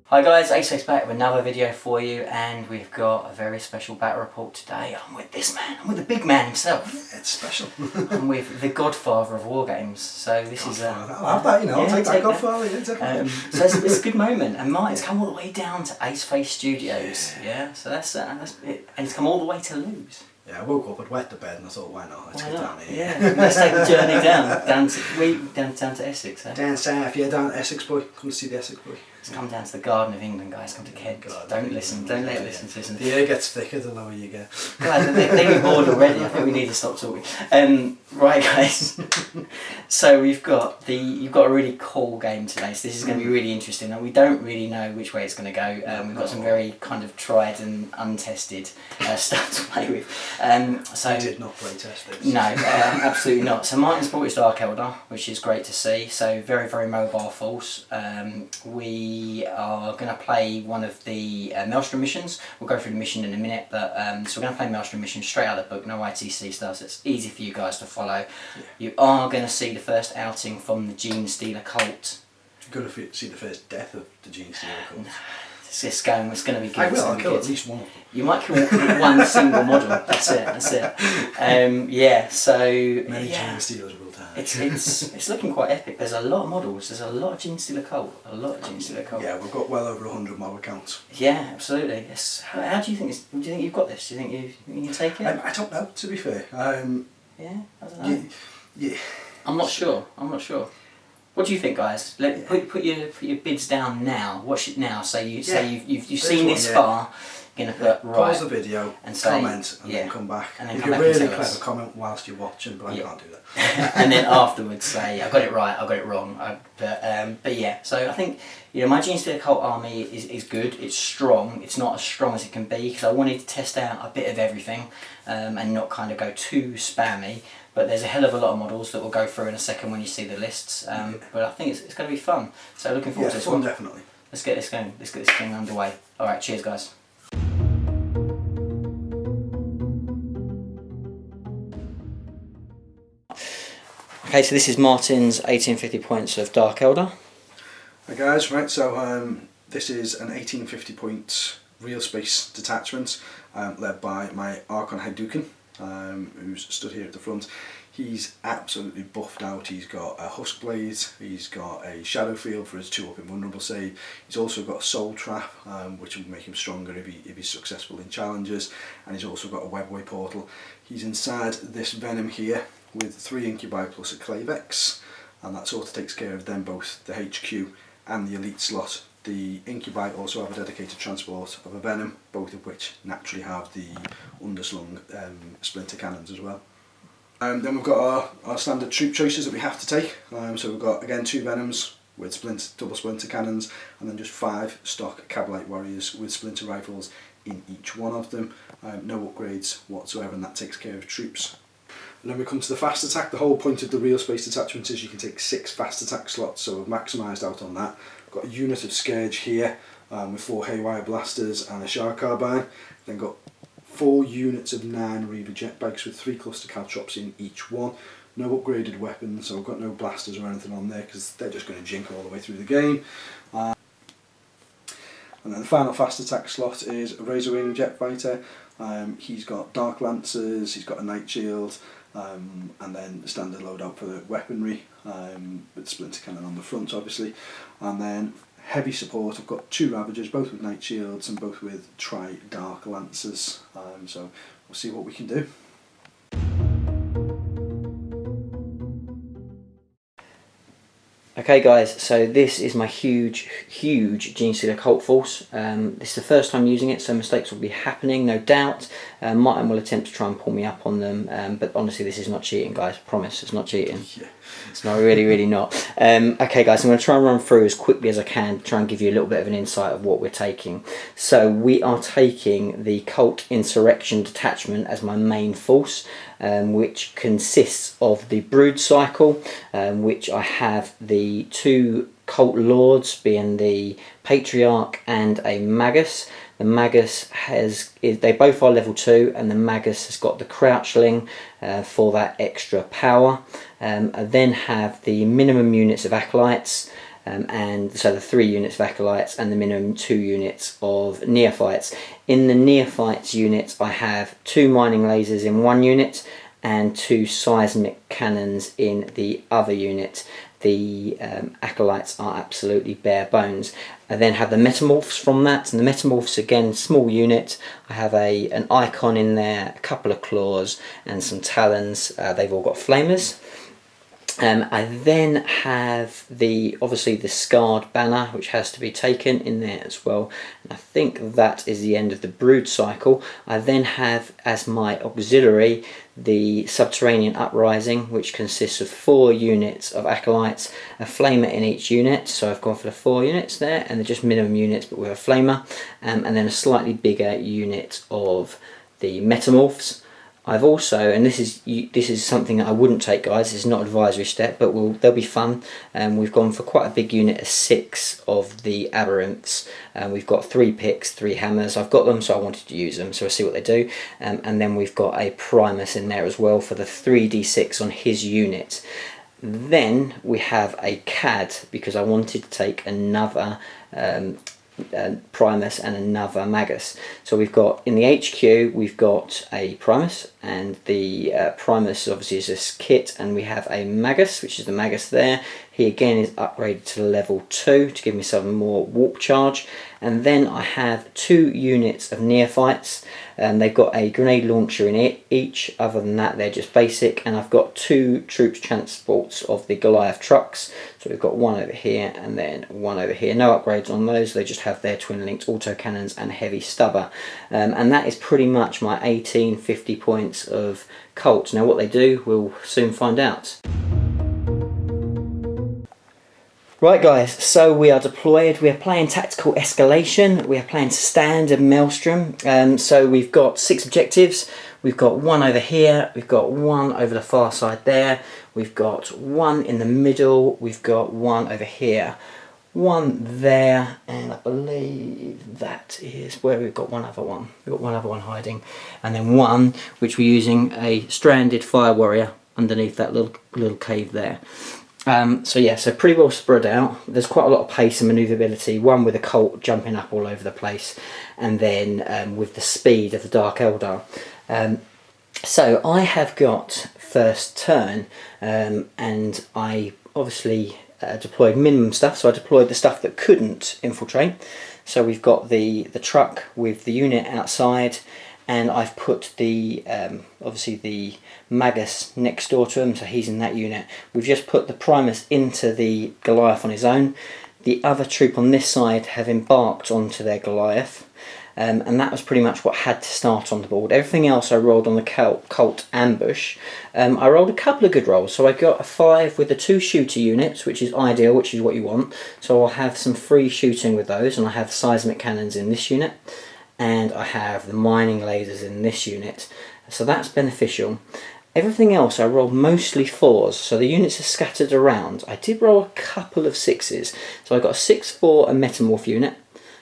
Hi guys, Aceface back with another video for you, and we've got a very special battle report today. I'm with this man, I'm with the big man himself. Yeah, it's special. I'm with the godfather of Wargames, so this is I'll have that, you know, yeah, I'll take that godfather, yeah, definitely. So it's a good moment, and Martin's come all the way down to Aceface Studios, yeah, so that's it, and he's come all the way to lose. Yeah, I woke up, I'd wet the bed and I thought, why not, let's get down here. Yeah, let's take the journey down to Essex, eh? Down south, yeah, down to Essex boy, come to see the Essex boy. Let's come down to the Garden of England, guys, come to Kent. Don't listen, don't let it listen to this. The air gets thicker the lower you get. Guys, they're bored already, I think we need to stop talking. Right guys, so you've got a really cool game today, so this is going to be really interesting, and we don't really know which way it's going to go. We've got some very kind of tried and untested stuff to play with. So I did not play test this. No, absolutely not. So Martin's brought his Dark Eldar, which is great to see, so very, very mobile force. We are going to play one of the Maelstrom missions. We'll go through the mission in a minute, but so we're going to play Maelstrom mission straight out of the book, no ITC stuff, so it's easy for you guys to follow. Yeah. You are going to see the first outing from the Genestealer cult. You're going to see the first death of the Genestealer cult. It's going to be good. I will, I'll kill at least one of them. You might kill one single model, that's it. Yeah, so... Many Genestealers will die. It's looking quite epic. There's a lot of models, there's a lot of Genestealer cult. Yeah, we've got well over 100 model counts. Yeah, absolutely. Yes. How do you think do you think you've got this? Do you think you can take it? I don't know, to be fair. Yeah, I don't know. Yeah. I'm not sure. What do you think, guys? Put your bids down now. Watch it now. So you've seen this far. You're gonna put pause the video and say, comment and then come back. And then if come you're back really clever, comment whilst you're watching, but I can't do that. And then afterwards say, I got it right, I got it wrong. But yeah, so I think my Genestealer cult army is good. It's strong. It's not as strong as it can be because I wanted to test out a bit of everything and not kind of go too spammy. But there's a hell of a lot of models that we'll go through in a second when you see the lists. But I think it's going to be fun. So looking forward to this one. Definitely. Let's get this going. Let's get this thing underway. All right, cheers, guys. Okay, so this is Martin's 1850 points of Dark Eldar. Hi guys, right, so this is an 1850 points real space detachment led by my Archon Hadouken, who's stood here at the front. He's absolutely buffed out. He's got a Husk Blade, he's got a Shadow Field for his 2-up invulnerable save, he's also got a Soul Trap, which will make him stronger if he's successful in challenges, and he's also got a Webway Portal. He's inside this Venom here with 3 Incubi plus a Clavex, and that sort of takes care of them both, the HQ and the Elite slot. The Incubi also have a dedicated transport of a Venom, both of which naturally have the underslung splinter cannons as well. Then we've got our standard troop choices that we have to take. So we've got again 2 Venoms with double splinter cannons, and then just 5 stock Cabalite warriors with splinter rifles, in each one of them. No upgrades whatsoever, and that takes care of troops. And then we come to the fast attack. The whole point of the real space detachment is you can take 6 fast attack slots, so we've maximised out on that. Got a unit of Scourge here with 4 Haywire Blasters and a Shark Carbine. Then got 4 units of 9 Reaver jet bikes with 3 cluster caltrops in each one. No upgraded weapons, so I've got no blasters or anything on there because they're just going to jink all the way through the game. And then the final fast attack slot is a Razorwing jet fighter. He's got Dark Lancers, he's got a Night Shield, and then the standard loadout for the weaponry with Splinter Cannon on the front obviously. And then heavy support, I've got 2 Ravagers, both with Night Shields and both with Dark Lancers, so we'll see what we can do. Okay guys, so this is my huge Genestealer cult force. This is the first time using it, so mistakes will be happening, no doubt. Martin will attempt to try and pull me up on them, but honestly this is not cheating guys, I promise, it's not cheating. Yeah. It's not really not. Okay guys, I'm going to try and run through as quickly as I can, try and give you a little bit of an insight of what we're taking. So we are taking the Cult Insurrection Detachment as my main force, which consists of the Brood Cycle, which I have the 2 Cult Lords, being the Patriarch and a Magus. The Magus they both are level 2, and the Magus has got the Crouchling for that extra power. I then have the minimum units of Acolytes, and so the 3 units of Acolytes and the minimum 2 units of Neophytes. In the Neophytes units I have 2 mining lasers in one unit and 2 seismic cannons in the other unit. The Acolytes are absolutely bare bones. I then have the Metamorphs from that, and the Metamorphs again, small unit. I have an Icon in there, a couple of Claws and some Talons. They've all got Flamers. I then have obviously the Scarred Banner, which has to be taken in there as well, and I think that is the end of the Brood Cycle. I then have as my auxiliary the Subterranean Uprising, which consists of 4 units of Acolytes, a Flamer in each unit, so I've gone for the 4 units there, and they're just minimum units but with a Flamer, and then a slightly bigger unit of the Metamorphs. I've also, and this is something that I wouldn't take guys, this is not an advisory step, but they'll be fun. We've gone for quite a big unit of 6 of the Aberrants. We've got 3 picks, 3 hammers. I've got them, so I wanted to use them, so we'll see what they do. And then we've got a Primus in there as well for the 3d6 on his unit. Then we have a CAD, because I wanted to take another Primus and another Magus. So we've got in the HQ we've got a Primus, and the Primus obviously is this kit, and we have a Magus, which is the Magus there. He again is upgraded to level 2 to give me some more warp charge. And then I have 2 units of Neophytes, and they've got a grenade launcher in it each. Other than that they're just basic, and I've got 2 troops transports of the Goliath trucks. So we've got one over here and then one over here. No upgrades on those, they just have their twin linked autocannons and heavy stubber. And that is pretty much my 1850 points of Cult. Now what they do we'll soon find out. Right guys, so we are deployed, we are playing Tactical Escalation, we are playing Standard Maelstrom. So we've got 6 objectives, we've got 1 over here, we've got 1 over the far side there, we've got 1 in the middle, we've got 1 over here, 1 there, and I believe that is where we've got one other one. We've got one other one hiding, and then 1 which we're using a stranded fire warrior underneath that little cave there. So yeah, so pretty well spread out. There's quite a lot of pace and manoeuvrability, 1 with a Cult jumping up all over the place, and then with the speed of the Dark Eldar. So I have got first turn, and I obviously deployed minimum stuff, so I deployed the stuff that couldn't infiltrate. So we've got the truck with the unit outside, and I've put the obviously the Magus next door to him, so he's in that unit. We've just put the Primus into the Goliath on his own. The other troop on this side have embarked onto their Goliath, and that was pretty much what had to start on the board. Everything else I rolled on the Cult Ambush. I rolled a couple of good rolls, so I got a 5 with the 2 shooter units, which is ideal, which is what you want. So I'll have some free shooting with those, and I have seismic cannons in this unit. and I have the mining lasers in this unit, so that's beneficial. Everything else I rolled mostly 4s, so the units are scattered around. I did roll a couple of 6s, so I got a 6-4 and Metamorph unit.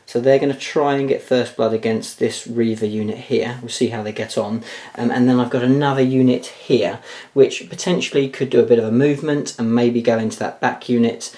So they're going to try and get first blood against this Reaver unit here. We'll see how they get on. And then I've got another unit here, which potentially could do a bit of a movement and maybe go into that back unit,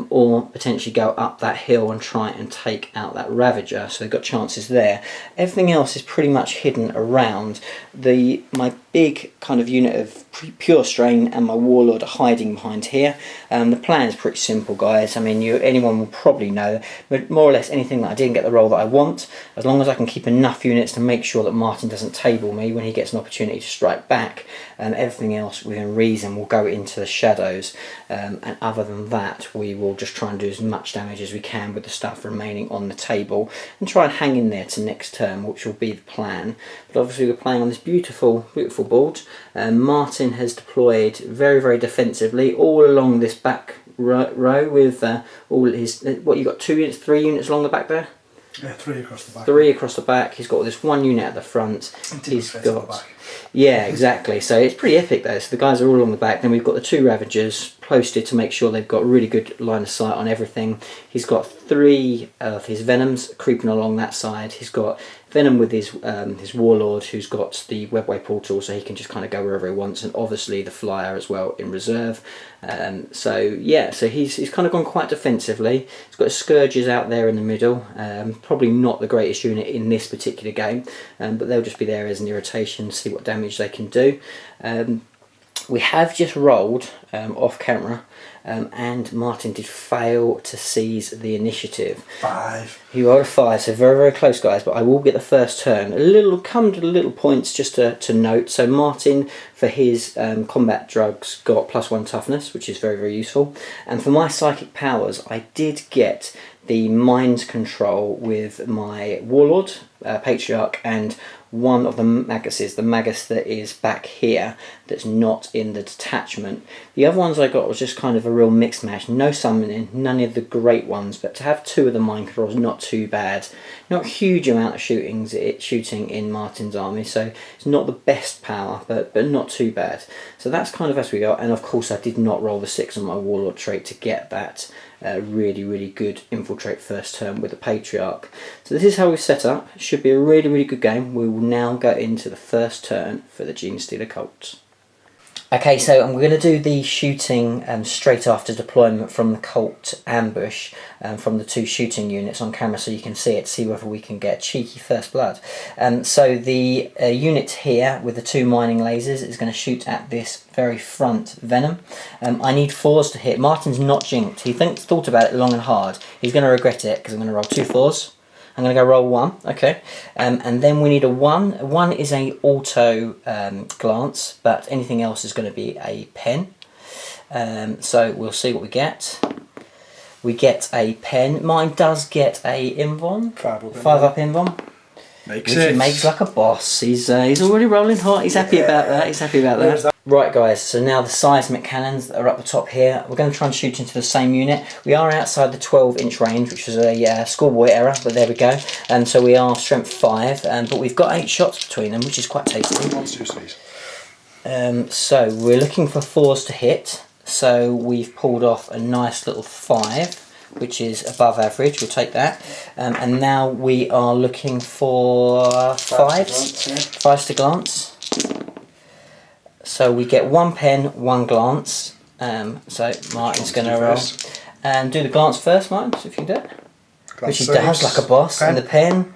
or potentially go up that hill and try and take out that Ravager. So they've got chances there. Everything else is pretty much hidden around. My big kind of unit of pure strain and my Warlord are hiding behind here. The plan is pretty simple, guys. I mean, anyone will probably know, but more or less anything that I didn't get the roll that I want, as long as I can keep enough units to make sure that Martin doesn't table me when he gets an opportunity to strike back, everything else within reason will go into the shadows, and other than that we will just try and do as much damage as we can with the stuff remaining on the table and try and hang in there to next turn, which will be the plan. But obviously we're playing on this beautiful board. Martin has deployed very, very defensively all along this back row with all his, what, you got 2 units, 3 units along the back there? Yeah, 3 across the back. 3 across the back. He's got this 1 unit at the front. He's got, yeah, exactly. So it's pretty epic though. So the guys are all along the back. Then we've got the 2 Ravagers posted to make sure they've got really good line of sight on everything. He's got 3 of his Venoms creeping along that side. He's got Venom with his Warlord, who's got the Webway portal, so he can just kind of go wherever he wants, and obviously the Flyer as well in reserve. So yeah, so he's kind of gone quite defensively. He's got his Scourges out there in the middle. Probably not the greatest unit in this particular game, but they'll just be there as an irritation, see what damage they can do. We have just rolled off camera, and Martin did fail to seize the initiative. 5. He rolled a 5, so very, very close, guys, but I will get the first turn. Come to the little points just to note. So Martin, for his combat drugs, got +1 toughness, which is very, very useful. And for my psychic powers, I did get the mind control with my Warlord, Patriarch, and one of the Maguses, the Magus that is back here, that's not in the detachment. The other ones I got was just kind of a real mixed mash. No summoning, none of the great ones, but to have 2 of the mind controls, not too bad. Not a huge amount of shooting in Martin's army, so it's not the best power, but not too bad. So that's kind of as we go. And of course I did not roll the 6 on my Warlord trait to get that really, really good infiltrate first turn with the Patriarch. So this is how we set up. It should be a really, really good game. We will now go into the first turn for the Genestealer Colts. Okay, so we're going to do the shooting straight after deployment from the Colt ambush, from the 2 shooting units on camera, so you can see it, see whether we can get cheeky first blood. So the unit here with the 2 mining lasers is going to shoot at this very front Venom. I need 4s to hit. Martin's not jinked. He thought about it long and hard. He's going to regret it because I'm going to roll 2 4s. I'm going to go roll 1, okay, and then we need a 1. 1 is a auto glance, but anything else is going to be a pen. So we'll see what we get. We get a pen. Mine does get a Invon, 5 up Invon, which he makes like a boss. He's already rolling hot. He's happy about that. He's happy about that. Right, guys, so now the seismic cannons that are up the top here, we're going to try and shoot into the same unit. We are outside the 12-inch range, which was a schoolboy error, but there we go. So we are strength 5, but we've got 8 shots between them, which is quite tasty. So we're looking for 4s to hit. So we've pulled off a nice little 5, which is above average. We'll take that. And now we are looking for 5s to glance. So we get 1 pen, 1 glance. So Martin's going to roll. And do the glance first, Martin, so if you can do it. Which he does like a boss. And the pen.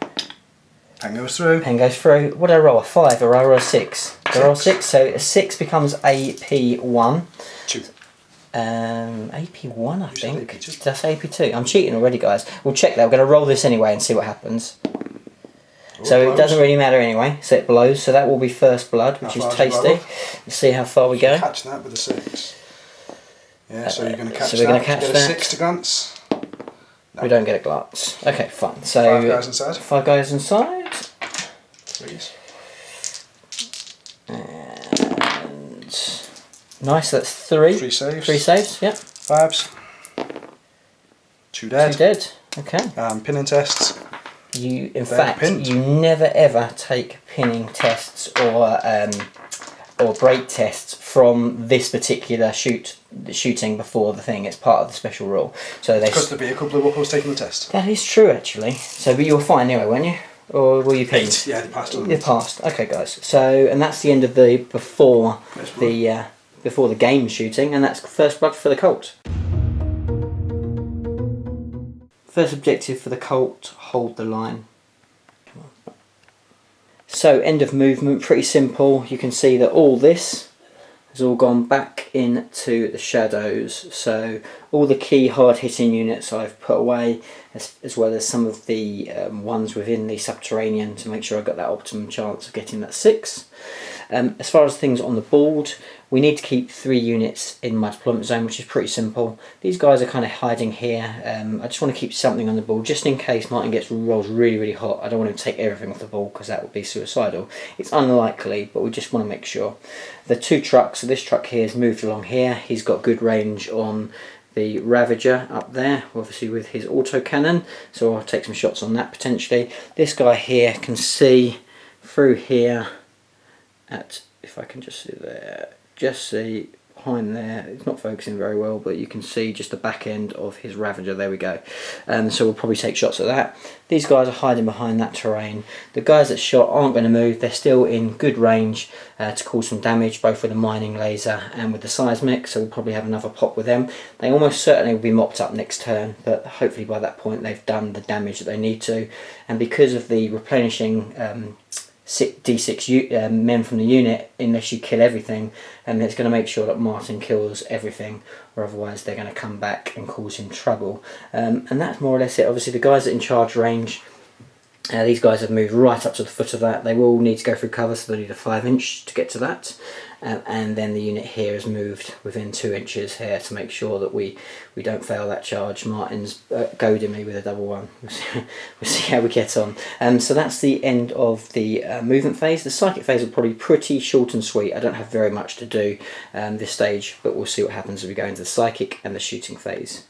Pen goes through. Pen goes through. What do I roll? A 5 or I roll a 6? I roll 6. So a 6 becomes AP1. 2. AP1, I think. Did I say AP2? I'm cheating already, guys. We'll check that. We're going to roll this anyway and see what happens. So it doesn't really matter anyway, so it blows, so that will be first blood, which is tasty. Let's see how far we go. Catch that with a 6. Yeah, so you're going to catch so we're going to catch get that. A 6 to glance. No. We don't get a glance. Okay, fine. So 5 guys inside. 5 guys inside. 3s. And nice, that's 3. 3 saves. 3 saves, yep. 5s. 2 dead. 2 dead. Okay. Pinning tests. in fact, you never ever take pinning tests or break tests from this particular shooting before the thing. It's part of the special rule. So because there'd be a couple of Wuppos taking the test. That is true, actually. So, but you were fine anyway, weren't you? Or were you pinned? 8, yeah, they passed on. They passed. Okay, guys. So, and that's the end of the before the game shooting, and that's first blood for the Colt. First objective for the Colt: hold the line. So, end of movement, pretty simple. You can see that all this has all gone back into the shadows. So, all the key hard-hitting units I've put away, as well as some of the ones within the subterranean to make sure I've got that optimum chance of getting that 6. As far as things on the board, we need to keep 3 units in my deployment zone, which is pretty simple. These guys are kind of hiding here. I just want to keep something on the board just in case Martin rolls really hot. I don't want him to take everything off the board because that would be suicidal. It's unlikely, but we just want to make sure. The 2 trucks, so this truck here has moved along here. He's got good range on the Ravager up there, obviously with his autocannon, so I'll take some shots on that potentially. This guy here can see through here at, if I can just see there, just see behind there, it's not focusing very well, but you can see just the back end of his Ravager. There we go. So we'll probably take shots at that. These guys are hiding behind that terrain. The guys that shot aren't going to move. They're still in good range to cause some damage, both with the mining laser and with the seismic, so we'll probably have another pop with them. They almost certainly will be mopped up next turn, but hopefully by that point they've done the damage that they need to. And because of the replenishing D6 men from the unit, unless you kill everything, and it's going to make sure that Martin kills everything, or otherwise they're going to come back and cause him trouble. And that's more or less it. Obviously the guys that are in charge range, these guys have moved right up to the foot of that. They will need to go through cover, so they need a 5-inch to get to that. And then the unit here has moved within 2 inches here to make sure that we don't fail that charge. Martin's goading me with a double 1. We'll see how we get on. So that's the end of the movement phase. The psychic phase will probably be pretty short and sweet. I don't have very much to do this stage, but we'll see what happens as we go into the psychic and the shooting phase.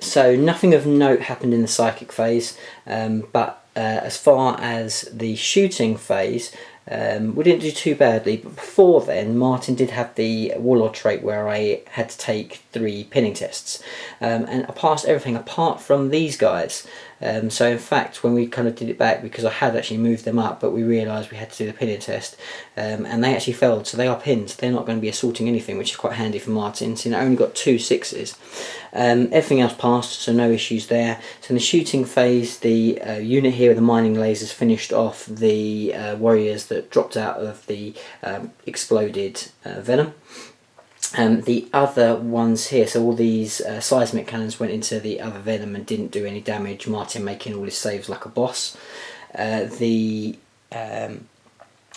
So nothing of note happened in the psychic phase, but as far as the shooting phase, we didn't do too badly, but before then Martin did have the warlord trait where I had to take 3 pinning tests, and I passed everything apart from these guys. So in fact when we kind of did it back, because I had actually moved them up, but we realised we had to do the pinning test, and they actually failed, so they are pinned. They're not going to be assaulting anything, which is quite handy for Martin, so I only got 2 6s. Everything else passed, so no issues there. So in the shooting phase, the unit here with the mining lasers finished off the warriors that dropped out of the exploded venom. The other ones here, so all these seismic cannons went into the other venom and didn't do any damage, Martin making all his saves like a boss. The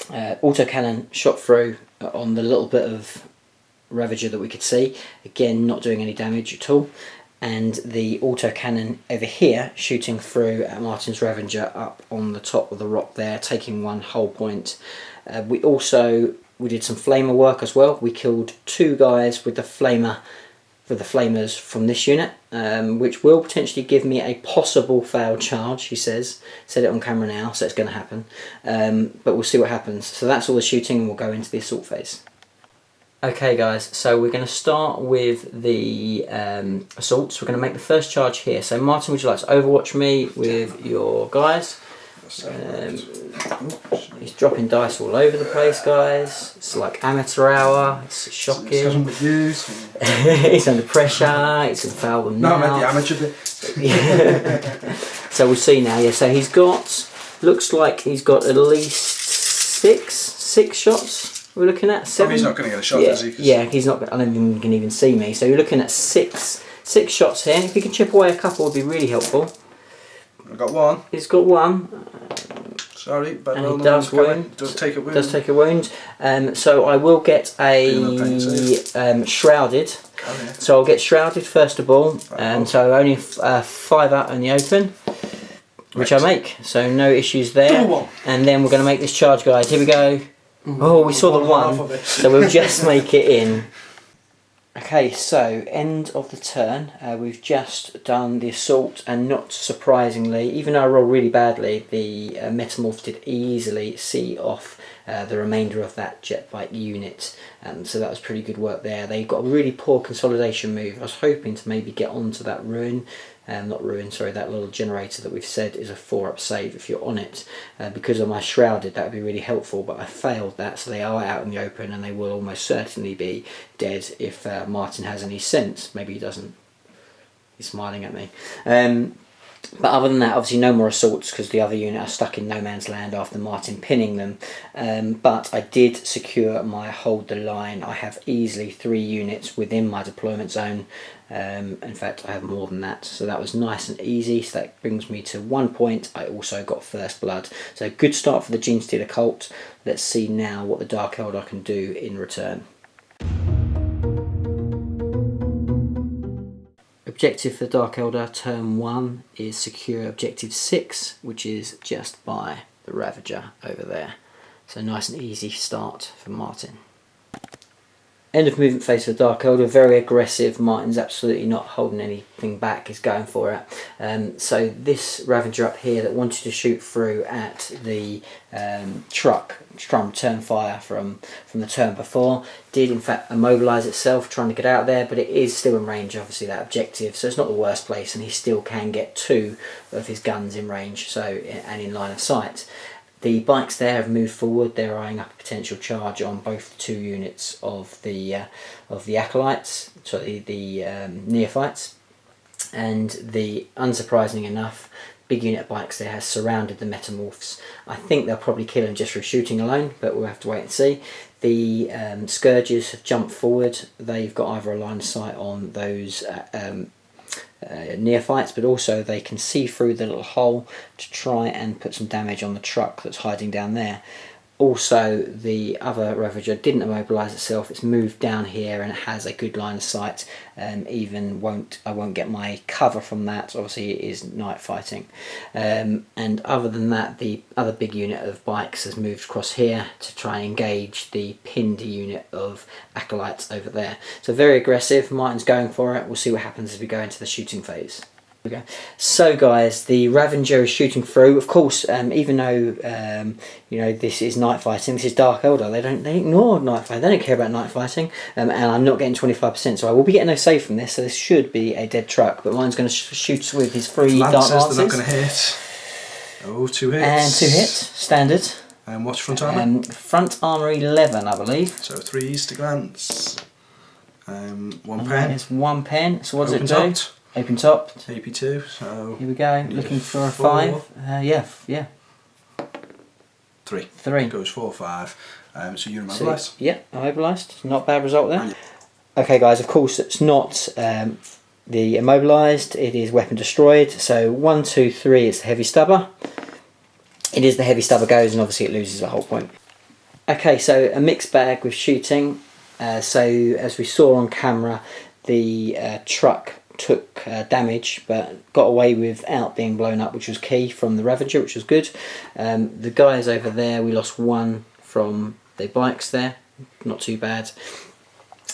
autocannon shot through on the little bit of Ravager that we could see, again not doing any damage at all. And the autocannon over here shooting through at Martin's Ravager up on the top of the rock there, taking 1 whole point. We did some flamer work as well. We killed 2 guys with the flamers from this unit, which will potentially give me a possible failed charge, he says. Said it on camera now, so it's going to happen. But we'll see what happens. So that's all the shooting, and we'll go into the assault phase. Okay guys, so we're going to start with the assaults. We're going to make the first charge here. So Martin, would you like to overwatch me with your guys? He's dropping dice all over the place, guys. It's like amateur hour. It's shocking. He's under pressure. He's going to foul them now. No, I meant the amateur bit. So we'll see now. Yeah, so he's got, looks like he's got at least six shots. We're looking at 7. He's not going to get a shot, is he? Yeah, he's not. I don't think he can even see me. So you're looking at six shots here. If you can chip away a couple, would be really helpful. I've got 1. He's got 1. Sorry, but and he does wound. Does take a wound. Does take a wound. So I will get a shrouded. Oh, yeah. So I'll get shrouded first of all. So only 5 out in the open, which I make. So no issues there. And then we're going to make this charge, guys. Here we go. Oh, we saw the 1, so we'll just make it in. Okay, so end of the turn. We've just done the assault, and not surprisingly, even though I rolled really badly, the Metamorph did easily see off the remainder of that jet bike unit. So that was pretty good work there. They got a really poor consolidation move. I was hoping to maybe get onto that ruin. Not ruin, sorry, that little generator that we've said is a 4-up save if you're on it. Because of my shrouded, that would be really helpful, but I failed that, so they are out in the open, and they will almost certainly be dead if Martin has any sense. Maybe he doesn't. He's smiling at me. But other than that, obviously no more assaults because the other unit are stuck in no man's land after Martin pinning them. But I did secure my hold the line. I have easily 3 units within my deployment zone. In fact, I have more than that. So that was nice and easy. So that brings me to 1 point. I also got first blood. So good start for the Genestealer cult. Let's see now what the Dark Eldar can do in return. Objective for Dark Eldar turn 1 is secure objective 6, which is just by the Ravager over there. So nice and easy start for Martin. End of movement phase for Dark Eldar, very aggressive. Martin's absolutely not holding anything back, he's going for it. So this Ravager up here that wanted to shoot through at the truck, trying to return fire from the turn before, did in fact immobilise itself trying to get out there, but it is still in range, obviously, that objective, so it's not the worst place, and he still can get 2 of his guns in range, so and in line of sight. The bikes there have moved forward. They're eyeing up a potential charge on both 2 units of the acolytes, sorry, the neophytes, and unsurprising enough, big unit of bikes there has surrounded the metamorphs. I think they'll probably kill him just from shooting alone, but we'll have to wait and see. The scourges have jumped forward. They've got either a line of sight on those neophytes, but also they can see through the little hole to try and put some damage on the truck that's hiding down there. Also, the other Ravager didn't immobilise itself, it's moved down here and it has a good line of sight. I won't get my cover from that, obviously it is night fighting. And other than that, the other big unit of bikes has moved across here to try and engage the pinned unit of acolytes over there. So very aggressive, Martin's going for it. We'll see what happens as we go into the shooting phase. Okay. So guys, the Ravager is shooting through. Of course, even though you know, this is night fighting, this is Dark Eldar. They ignore night fighting. They don't care about night fighting. And I'm not getting 25%, so I will be getting no save from this. So this should be a dead truck. But mine's going to shoot with his 3 dark lances. They're not going to hit. Oh, 2 hits. And 2 hits, standard. And what's front armour? Front armour 11, I believe. So 3s to glance. 1 pen. It's 1 pen. So what does it do? Topped. Open top. AP2, so... Here we go, looking for a 5. Yeah. 3. It goes 4, 5. So you're immobilised. So, yeah, immobilised. Not a bad result there. Okay guys, of course it's not the immobilised, it is weapon destroyed. So 1, 2, 3 is the heavy stubber. It is the heavy stubber goes, and obviously it loses a whole point. Okay, so a mixed bag with shooting. So as we saw on camera, the truck took damage but got away without being blown up, which was key from the Ravager, which was good. The guys over there, we lost 1 from the bikes there, not too bad.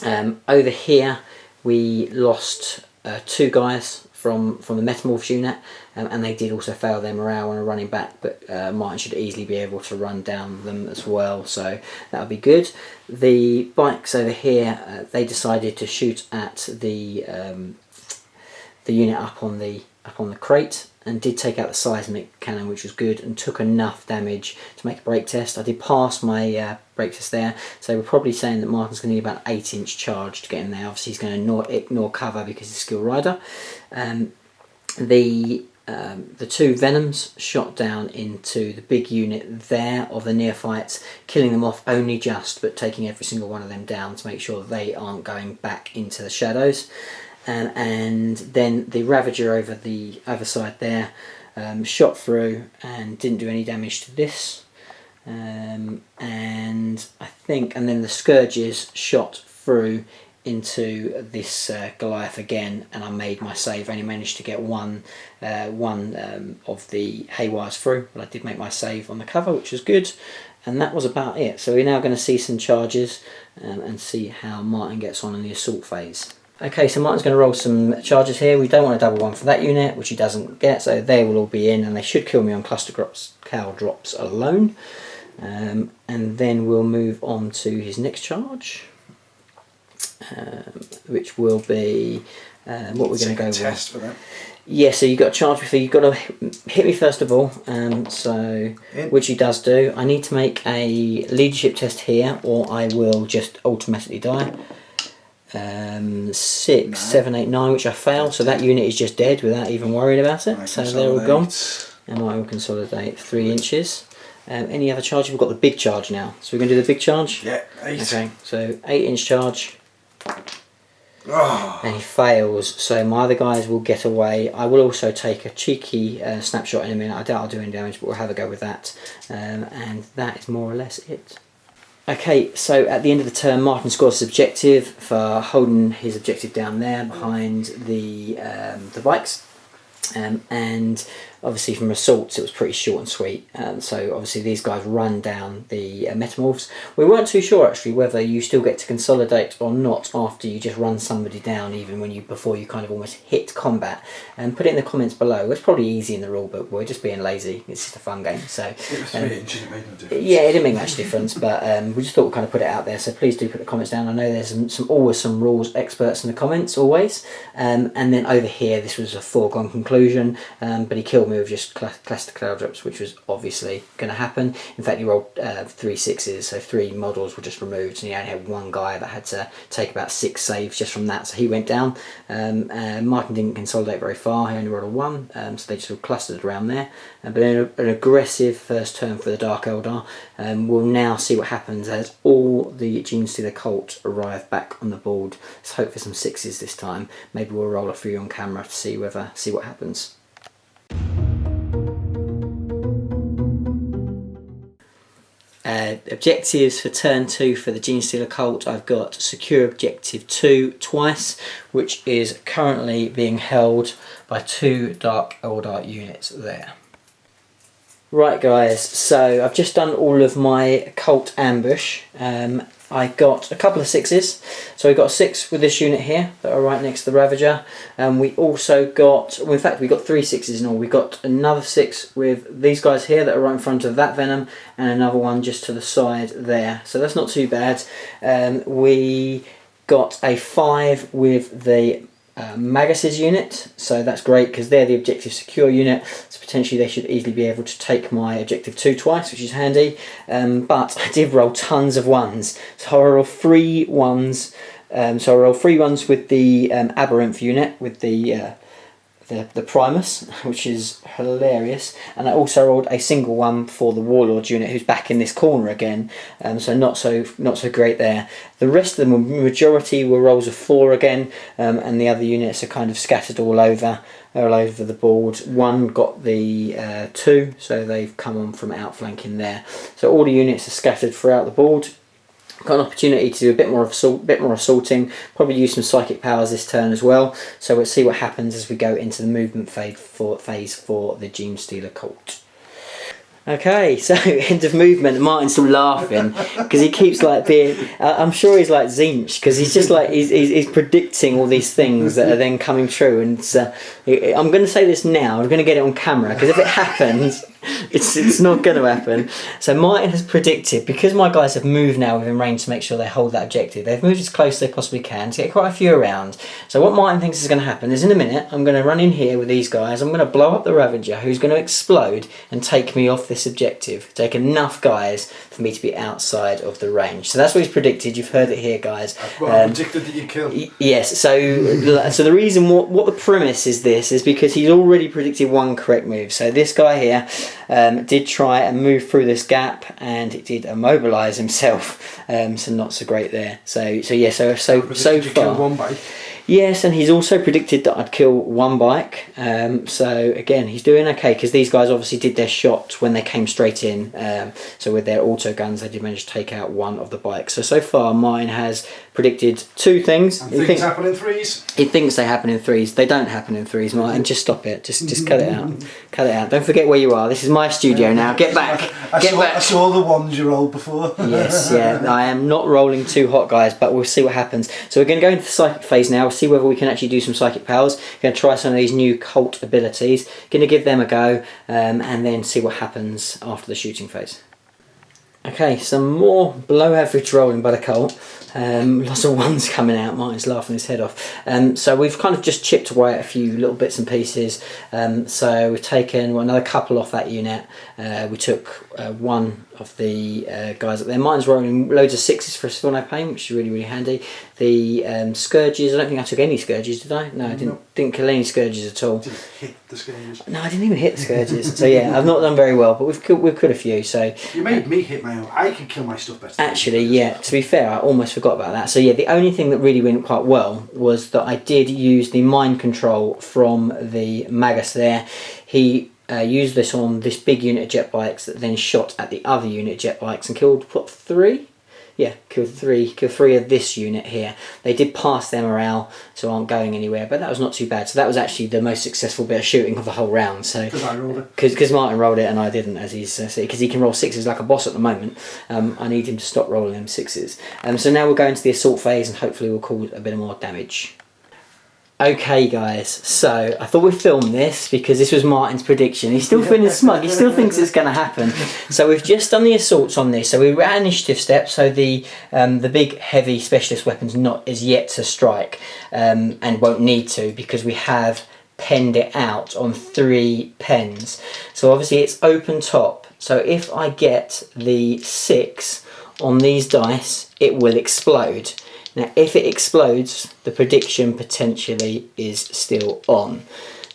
Over here we lost 2 guys from the Metamorphs unit, and they did also fail their morale when running back, but Martin should easily be able to run down them as well, so that would be good. The bikes over here, they decided to shoot at the unit up on the crate, and did take out the seismic cannon, which was good, and took enough damage to make a break test. I did pass my break test there, so we're probably saying that Martin's going to need about an 8-inch charge to get in there. Obviously he's going to ignore cover because he's a skill rider. The 2 Venoms shot down into the big unit there of the neophytes, killing them off only just, but taking every single one of them down to make sure they aren't going back into the shadows. And then the Ravager over the other side there shot through and didn't do any damage to this, and then the Scourges shot through into this Goliath again, and I made my save. I only managed to get one of the haywires through, but I did make my save on the cover, which was good, and that was about it. So we're now going to see some charges and see how Martin gets on in the assault phase. Okay, so Martin's going to roll some charges here. We don't want a double one for that unit, which he doesn't get, so they will all be in, and they should kill me on cluster drops, cow drops alone. And then we'll move on to his next charge, which will be what we're going to go with. Test for that. Yeah, so you've got to charge before, you've got to hit me first of all, which he does do. I need to make a leadership test here, or I will just automatically die. 6, 7, 8, 9, which I fail, so that unit is just dead without even worrying about it. So they're all gone. And I will consolidate 3 inches. Any other charge? We've got the big charge now. So we're going to do the big charge? Yeah, 8. Okay, so 8-inch charge. Oh. And he fails, so my other guys will get away. I will also take a cheeky snapshot in a minute. I doubt I'll do any damage, but we'll have a go with that. And that is more or less it. Okay, so at the end of the turn, Martin scores his objective for holding his objective down there behind the bikes. And obviously from assaults it was pretty short and sweet, so obviously these guys run down the metamorphs. We weren't too sure actually whether you still get to consolidate or not after you just run somebody down, even when before you kind of almost hit combat. And put it in the comments below. It's probably easy in the rulebook, we're just being lazy, it's just a fun game. So it was 3 inches, it made no difference. Yeah, it didn't make much difference, but we just thought we'd kind of put it out there, so please do put the comments down. I know there's always some rules experts in the comments, always. And then over here this was a foregone conclusion, but he killed me with just cluster cloud drops, which was obviously going to happen. In fact, he rolled 3 6s, so 3 models were just removed, and he only had one guy that had to take about 6 saves just from that, so he went down. Martin didn't consolidate very far, he only rolled a 1, so they just all clustered around there. But an aggressive first turn for the Dark Eldar. We'll now see what happens as all the Genestealer cult arrive back on the board. Let's hope for some 6s this time. Maybe we'll roll a few on camera to see what happens. Objectives for turn 2 for the Genestealer cult. I've got secure objective 2 twice, which is currently being held by 2 Dark Eldar units there. Right guys, so I've just done all of my cult ambush. I got a couple of 6s, so we got a 6 with this unit here that are right next to the Ravager, and we also got, well, in fact we got 3 6s in all. We got another 6 with these guys here that are right in front of that Venom, and another one just to the side there, so that's not too bad. We got a 5 with the Magus' unit, so that's great because they're the objective secure unit, so potentially they should easily be able to take my objective 2 twice, which is handy. But I did roll tons of 1s, so I rolled 3 1s. So I rolled 3 1s with the Aberranth unit, with the Primus, which is hilarious, and I also rolled a single 1 for the Warlord unit, who's back in this corner again, so not so great there. The rest of them, majority were rolls of 4 again, and the other units are kind of scattered all over the board. 1 got the 2, so they've come on from outflanking there. So all the units are scattered throughout the board. Got an opportunity to do a bit more assaulting, probably use some psychic powers this turn as well. So we'll see what happens as we go into the movement phase for the Genestealer cult. Okay, so end of movement. Martin's still laughing because he keeps like being. I'm sure he's like Zinch because he's just like he's predicting all these things that are then coming true. And I'm going to say this now. I'm going to get it on camera because if it happens, it's not going to happen. So Martin has predicted, because my guys have moved now within range to make sure they hold that objective. They've moved as close as they possibly can to get quite a few around. So what Martin thinks is going to happen is in a minute I'm going to run in here with these guys. I'm going to blow up the Ravager, who's going to explode and take me off this objective. Take enough guys for me to be outside of the range. So that's what he's predicted. You've heard it here, guys. I predicted that you killed. Yes. So the reason what the premise is this is because he's already predicted one correct move. So this guy here did try and move through this gap, and it did immobilise himself. So not so great there. So yeah. So far. One bike. Yes, and he's also predicted that I'd kill 1 bike. So again, he's doing okay because these guys obviously did their shot when they came straight in. So with their auto guns, they did manage to take out 1 of the bikes. So far, mine has predicted 2 things. And things happen in 3s. He thinks they happen in 3s. They don't happen in 3s, Martin. Just stop it. Just cut it out. Cut it out. Don't forget where you are. This is my studio now. Get back. I saw the ones you rolled before. Yes, yeah. I am not rolling too hot, guys, but we'll see what happens. So we're going to go into the psychic phase now. We'll see whether we can actually do some psychic powers. We're going to try some of these new cult abilities. Going to give them a go, and then see what happens after the shooting phase. Okay, some more below average rolling by the cult. Lots of ones coming out. Martin's laughing his head off. So we've kind of just chipped away at a few little bits and pieces. So we've taken another couple off that unit. We took one of the guys up there. Martin's rolling loads of 6s for a Spheno pain, which is really, really handy. The Scourges, I don't think I took any Scourges, did I? No, I didn't kill any Scourges at all. Didn't hit the Scourges. No, I didn't even hit the Scourges. So yeah, I've not done very well, but we've killed a few. So you made me hit my own. I can kill my stuff better. Actually, yeah, to be fair, I almost forgot about that. So yeah, the only thing that really went quite well was that I did use the mind control from the Magus there. He used this on this big unit of jet bikes that then shot at the other unit of jet bikes and killed, what, 3? Yeah, killed three of this unit here. They did pass their morale, so aren't going anywhere, but that was not too bad. So that was actually the most successful bit of shooting of the whole round. So because I rolled it. Because Martin rolled it and I didn't, as he's because he can roll 6s like a boss at the moment. I need him to stop rolling them 6s. So now we'll go into the assault phase and hopefully we'll cause a bit more damage. Okay guys, so I thought we'd film this because this was Martin's prediction. He's still feeling smug, he still thinks it's going to happen. So we've just done the assaults on this. So we were at initiative step, so the big heavy specialist weapon's not as yet to strike, and won't need to because we have penned it out on 3 pens. So obviously it's open top, so if I get the 6 on these dice, it will explode. Now, if it explodes, the prediction potentially is still on.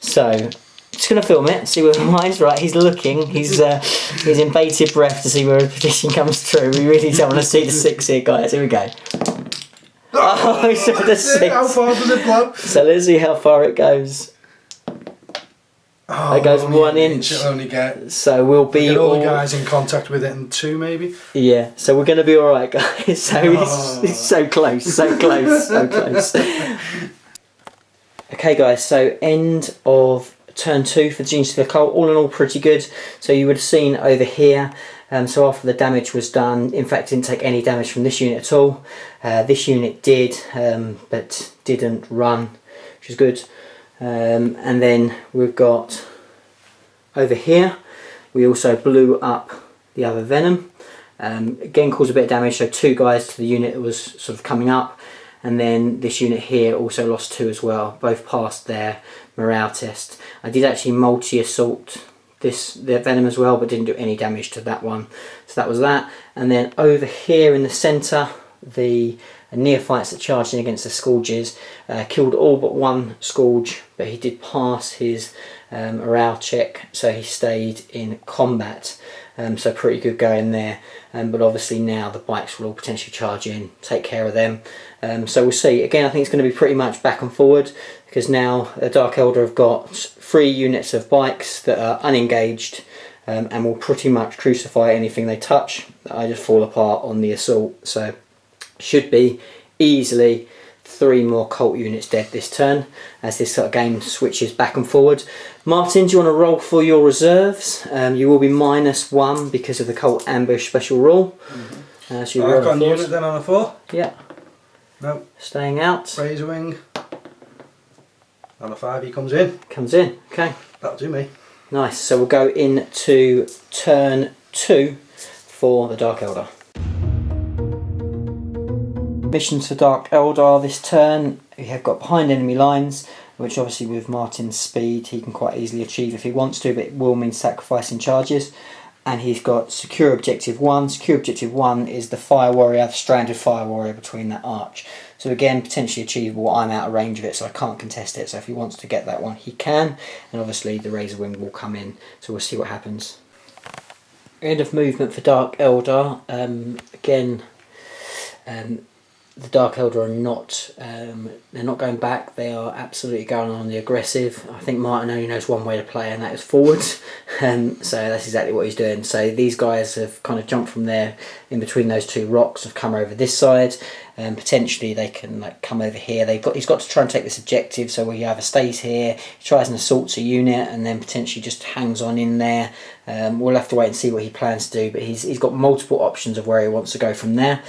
So, just going to film it, see whether mine's right. He's looking, he's in bated breath to see where the prediction comes true. We really don't want to see the 6 here, guys. Here we go. Oh, he said the 6. How far does it blow? So let's see how far it goes. Oh, it goes 1 inch. It'll only get. So we'll be all the guys in contact with it in 2 maybe. Yeah, so we're going to be all right, guys. So he's so close, so close, so close. Okay, guys. So end of turn 2 for the Genestealer cult. All in all, pretty good. So you would have seen over here. So after the damage was done, in fact, didn't take any damage from this unit at all. This unit did, but didn't run, which is good. And then we've got over here, we also blew up the other venom, again caused a bit of damage, so 2 guys to the unit that was sort of coming up, and then this unit here also lost 2 as well, both passed their morale test. I did actually multi-assault the venom as well, but didn't do any damage to that one, so that was that. And then over here in the centre, the neophytes that charged in against the Scourges killed all but 1 Scourge, but he did pass his morale check, so he stayed in combat. So pretty good going there. But obviously now the bikes will all potentially charge in, take care of them. So we'll see. Again, I think it's going to be pretty much back and forward because now the Dark Eldar have got 3 units of bikes that are unengaged and will pretty much crucify anything they touch. I just fall apart on the assault. So should be easily 3 more cult units dead this turn as this sort of game switches back and forward. Martin, do you want to roll for your reserves? You will be -1 because of the cult ambush special rule. So I've got a unit then on a 4. Yeah. No. Staying out. Razor wing. On a 5 he comes in. Comes in. Okay. That'll do me. Nice. So we'll go into turn 2 for the Dark Eldar. Missions for Dark Eldar this turn. We have got behind enemy lines, which obviously with Martin's speed he can quite easily achieve if he wants to, but it will mean sacrificing charges. And he's got secure objective 1. Secure objective 1 is the fire warrior, the stranded fire warrior between that arch. So again, potentially achievable. I'm out of range of it, so I can't contest it. So if he wants to get that one, he can. And obviously the Razor Wing will come in, so we'll see what happens. End of movement for Dark Eldar. Again, the Dark Eldar are not, they're not going back, they are absolutely going on the aggressive. I think Martin only knows one way to play, and that is forwards. So that's exactly what he's doing. So these guys have kind of jumped from there in between those two rocks, have come over this side, and potentially they can like come over here. He's got to try and take this objective, so he either stays here, he tries and assaults a unit, and then potentially just hangs on in there. We'll have to wait and see what he plans to do, but he's got multiple options of where he wants to go from there.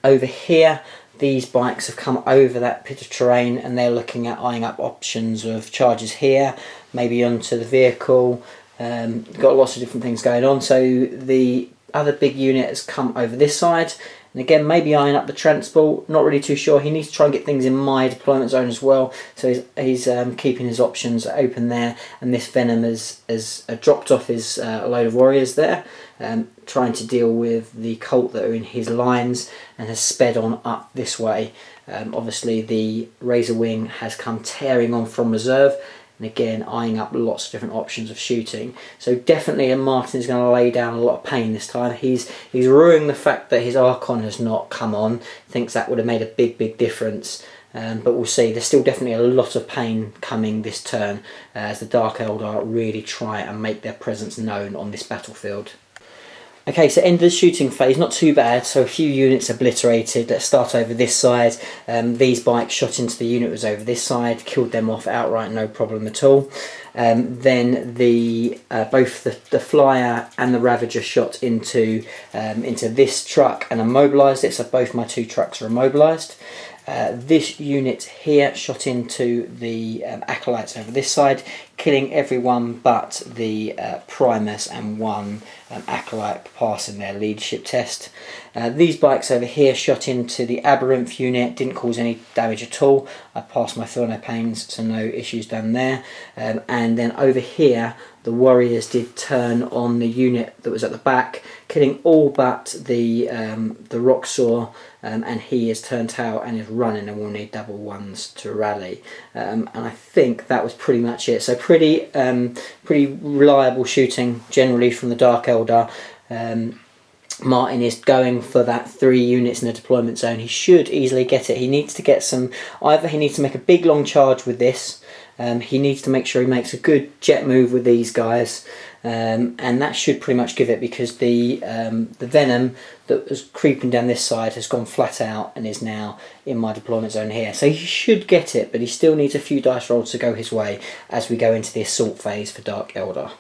Over here, these bikes have come over that bit of terrain, and they're looking at eyeing up options of charges here, maybe onto the vehicle. Got lots of different things going on. So the other big unit has come over this side, and again maybe eyeing up the transport. Not really too sure. He needs to try and get things in my deployment zone as well, so he's keeping his options open there. And this Venom has dropped off his a load of warriors there, trying to deal with the cult that are in his lines, and has sped on up this way. Obviously the Razor Wing has come tearing on from reserve, and again eyeing up lots of different options of shooting. So definitely Martin's going to lay down a lot of pain this time. He's ruining the fact that his Archon has not come on. Thinks that would have made a big difference. But we'll see. There's still definitely a lot of pain coming this turn as the Dark Eldar really try and make their presence known on this battlefield. Okay, so end of the shooting phase, not too bad. So a few units obliterated. Let's start over this side. These bikes shot into the unit was over this side, killed them off outright, no problem at all. Then both the Flyer and the Ravager shot into this truck and immobilised it. So both my two trucks are immobilised. This unit here shot into the Acolytes over this side, killing everyone but the Primus and one Acolyte passing their leadership test. These bikes over here shot into the Aberranth unit, didn't cause any damage at all. I passed my Feel No Pains, so no issues done there. And then over here, the Warriors did turn on the unit that was at the back, killing all but the Rocksaw, and he is turned out and is running, and will need double ones to rally. And I think that was pretty much it. So pretty reliable shooting generally from the Dark Eldar. Martin is going for that 3 units in the deployment zone. He should easily get it. He needs to get some, either he needs to make a big long charge with this, he needs to make sure he makes a good jet move with these guys, and that should pretty much give it, because the Venom that was creeping down this side has gone flat out and is now in my deployment zone here. So he should get it, but he still needs a few dice rolls to go his way as we go into the assault phase for Dark Eldar.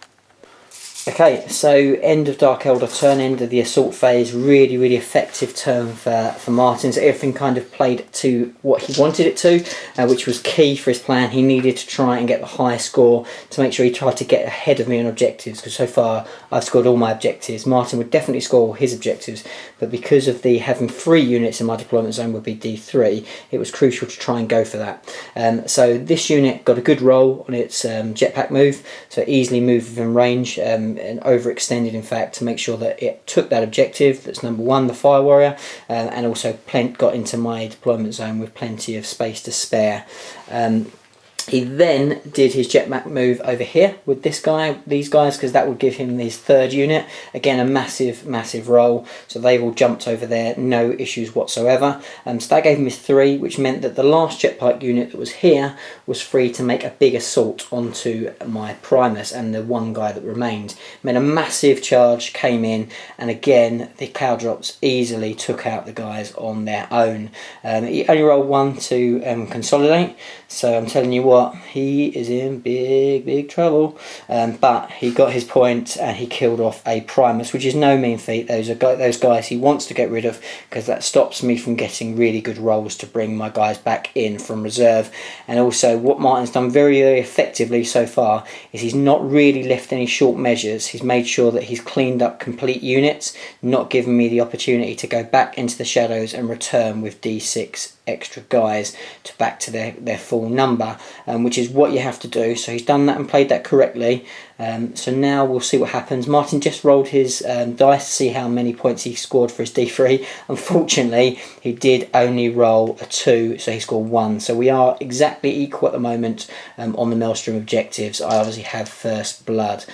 Okay, so end of Dark Eldar turn, end of the assault phase. Really effective turn for Martin. So everything kind of played to what he wanted it to, which was key for his plan. He needed to try and get the high score to make sure he tried to get ahead of me on objectives, because so far I've scored all my objectives. Martin would definitely score all his objectives, but because of the having 3 units in my deployment zone would be D3, it was crucial to try and go for that. So this unit got a good roll on its jetpack move, so it easily moved within range, and overextended in fact, to make sure that it took that objective. That's number 1, the Fire Warrior, and also got into my deployment zone with plenty of space to spare. He then did his jetpack move over here with these guys, because that would give him his 3rd unit. Again, a massive roll. So they've all jumped over there, no issues whatsoever. So that gave him his 3, which meant that the last jetpack unit that was here was free to make a big assault onto my Primus and the 1 guy that remained. Made a massive charge, came in, and again the Cloud Drops easily took out the guys on their own. He only rolled 1 to consolidate, so I'm telling you what, he is in big trouble. But he got his point and he killed off a Primus, which is no mean feat. Those guys he wants to get rid of, because that stops me from getting really good rolls to bring my guys back in from reserve. And also what Martin's done very effectively so far is he's not really left any short measures. He's made sure that he's cleaned up complete units, not giving me the opportunity to go back into the shadows and return with D6 extra guys back to their full number, which is what you have to do. So he's done that and played that correctly. So now we'll see what happens. Martin just rolled his dice to see how many points he scored for his D3. Unfortunately, he did only roll a 2, so he scored 1. So we are exactly equal at the moment on the Maelstrom objectives. I obviously have first blood.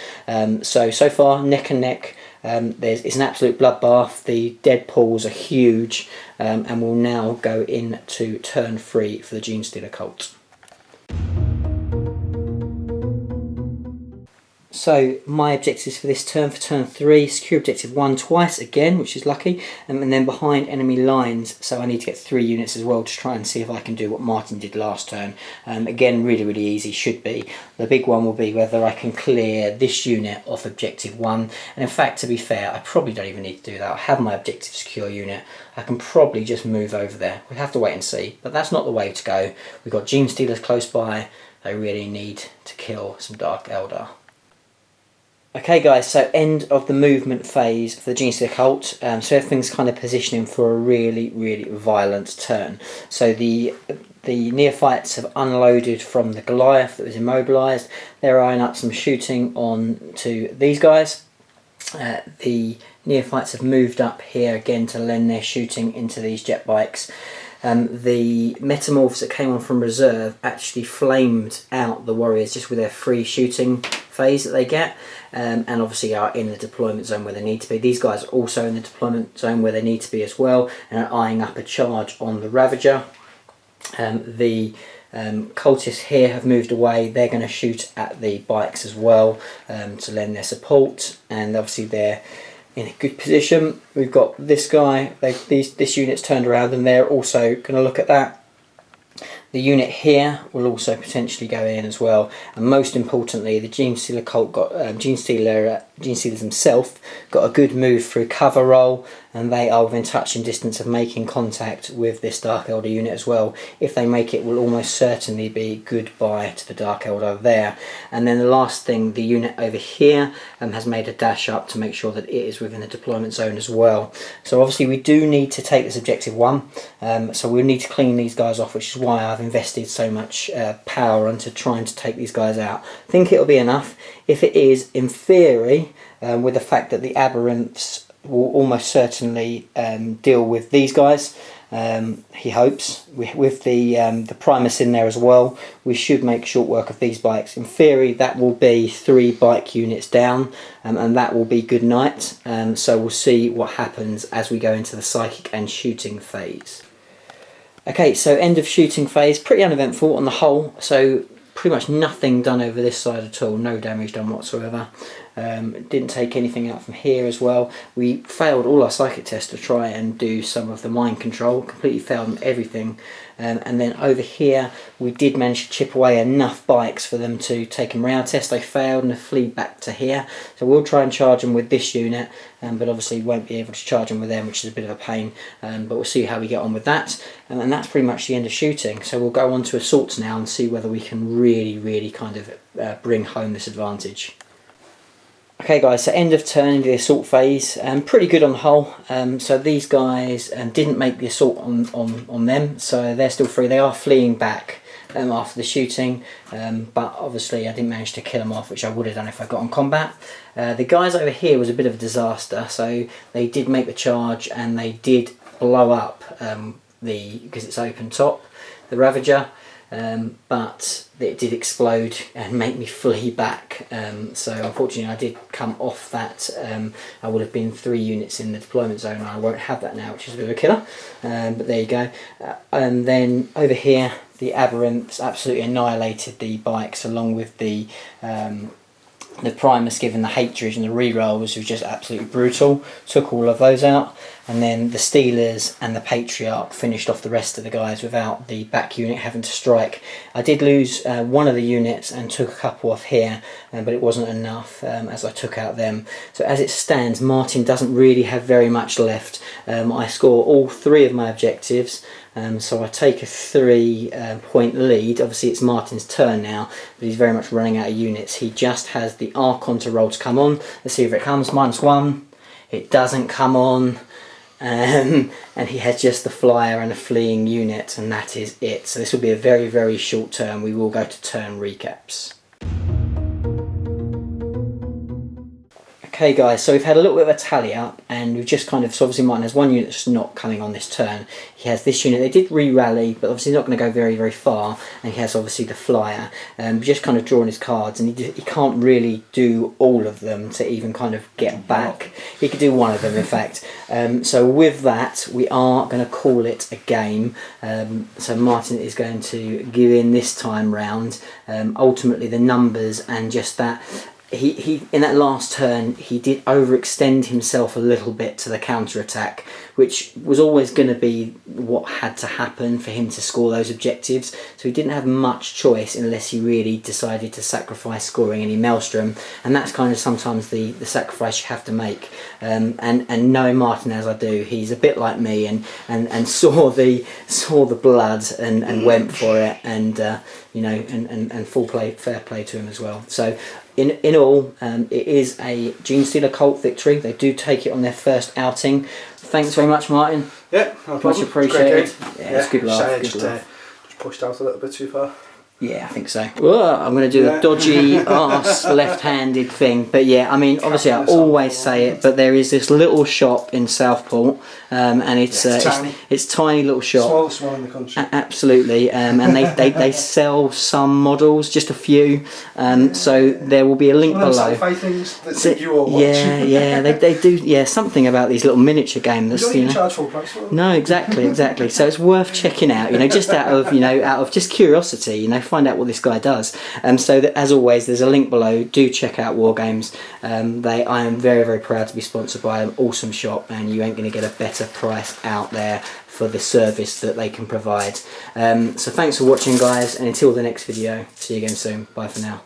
So far, neck and neck. It's an absolute bloodbath. The dead pools are huge, and we'll now go into turn 3 for the Genestealer cult. So my objectives for this turn, for turn 3, secure objective 1 twice again, which is lucky, and then behind enemy lines, so I need to get 3 units as well to try and see if I can do what Martin did last turn. Again, really easy, should be. The big one will be whether I can clear this unit off objective 1, and in fact, to be fair, I probably don't even need to do that. I have my objective secure unit. I can probably just move over there. We have to wait and see, but that's not the way to go. We've got Genestealers close by. They really need to kill some Dark Eldar. Okay guys, so end of the movement phase for the Genestealer cult. So everything's kind of positioning for a really violent turn. So the neophytes have unloaded from the Goliath that was immobilised. They're eyeing up some shooting on to these guys. The neophytes have moved up here again to lend their shooting into these jet bikes. The metamorphs that came on from reserve actually flamed out the warriors just with their free shooting phase that they get, and obviously are in the deployment zone where they need to be. These guys are also in the deployment zone where they need to be as well, and are eyeing up a charge on the Ravager. The cultists here have moved away. They're going to shoot at the bikes as well to lend their support, and obviously they're in a good position. We've got this guy, this unit's turned around and they're also going to look at that. The unit here will also potentially go in as well, and most importantly the Genestealer cult got Genestealers himself got a good move through cover roll, and they are within touching distance of making contact with this Dark Eldar unit as well. If they make it, will almost certainly be goodbye to the Dark Eldar there. And then the last thing, the unit over here has made a dash up to make sure that it is within the deployment zone as well. So obviously we do need to take this objective 1, so we'll need to clean these guys off, which is why I've invested so much power into trying to take these guys out. I think it'll be enough. If it is, in theory, with the fact that the Aberrants will almost certainly deal with these guys, he hopes, with the Primus in there as well, we should make short work of these bikes. In theory, that will be 3 bike units down, and that will be good night. So we'll see what happens as we go into the psychic and shooting phase. Okay, so end of shooting phase, pretty uneventful on the whole, so pretty much nothing done over this side at all, no damage done whatsoever. Didn't take anything out from here as well. We failed all our psychic tests to try and do some of the mind control, completely failed on everything. And then over here we did manage to chip away enough bikes for them to take them round test. They failed and flee back to here, so we'll try and charge them with this unit, but obviously won't be able to charge them with them, which is a bit of a pain, but we'll see how we get on with that. And that's pretty much the end of shooting, so we'll go on to assaults now and see whether we can really kind of bring home this advantage. Okay guys, so end of turn into the assault phase, pretty good on the whole. So these guys didn't make the assault on them, so they're still free. They are fleeing back after the shooting, but obviously I didn't manage to kill them off, which I would have done if I got on combat. The guys over here was a bit of a disaster, so they did make the charge and they did blow up because it's open top, the Ravager. But it did explode and make me flee back, so unfortunately I did come off that. I would have been 3 units in the deployment zone, and I won't have that now, which is a bit of a killer, but there you go. And then over here the Aberrants absolutely annihilated the bikes, along with the Primus, given the hatred and the rerolls, was just absolutely brutal. Took all of those out, and then the Steelers and the Patriarch finished off the rest of the guys without the back unit having to strike. I did lose one of the units and took a couple off here, but it wasn't enough as I took out them. So as it stands, Martin doesn't really have very much left. I score all 3 of my objectives. So I take a 3-point lead. Obviously it's Martin's turn now, but he's very much running out of units. He just has the Archon to roll to come on. Let's see if it comes. -1. It doesn't come on. And he has just the flyer and a fleeing unit, and that is it. So this will be a very short turn. We will go to turn recaps. Okay guys, so we've had a little bit of a tally up, and we've just kind of, so obviously Martin has 1 unit that's not coming on this turn. He has this unit. They did re-rally, but obviously not going to go very far, and he has obviously the flyer. Just kind of drawing his cards, and he can't really do all of them to even kind of get back. He could do 1 of them in fact. So with that, we are going to call it a game. So Martin is going to give in this time round. Ultimately the numbers and just that he in that last turn he did overextend himself a little bit to the counter attack, which was always going to be what had to happen for him to score those objectives. So he didn't have much choice unless he really decided to sacrifice scoring any Maelstrom, and that's kind of sometimes the sacrifice you have to make. And knowing Martin as I do, he's a bit like me, and saw the blood and went for it, and and fair play to him as well. So in all, it is a Genestealer cult victory. They do take it on their first outing. Thanks very much, Martin. Yeah, no problem. Much appreciated. Yeah, it's good laugh. Sorry, Good laugh. just pushed out a little bit too far. Yeah, I think so. Well, I'm going to do the dodgy arse left-handed thing, but yeah, I mean, obviously I always say it, but there is this little shop in Southport, and it's tiny little shop. Smallest one in the country. Absolutely, and they sell some models, just a few. So there will be a link below. Sci-fi things that you all watch. Yeah, they do. Yeah, something about these little miniature games. You don't even charge full price for them. No, exactly. So it's worth checking out. Just out of just curiosity. Find out what this guy does. So that, as always, there's a link below. Do check out Wargames. I am very, very proud to be sponsored by an awesome shop, and you ain't going to get a better price out there for the service that they can provide. So thanks for watching, guys, and until the next video, see you again soon. Bye for now.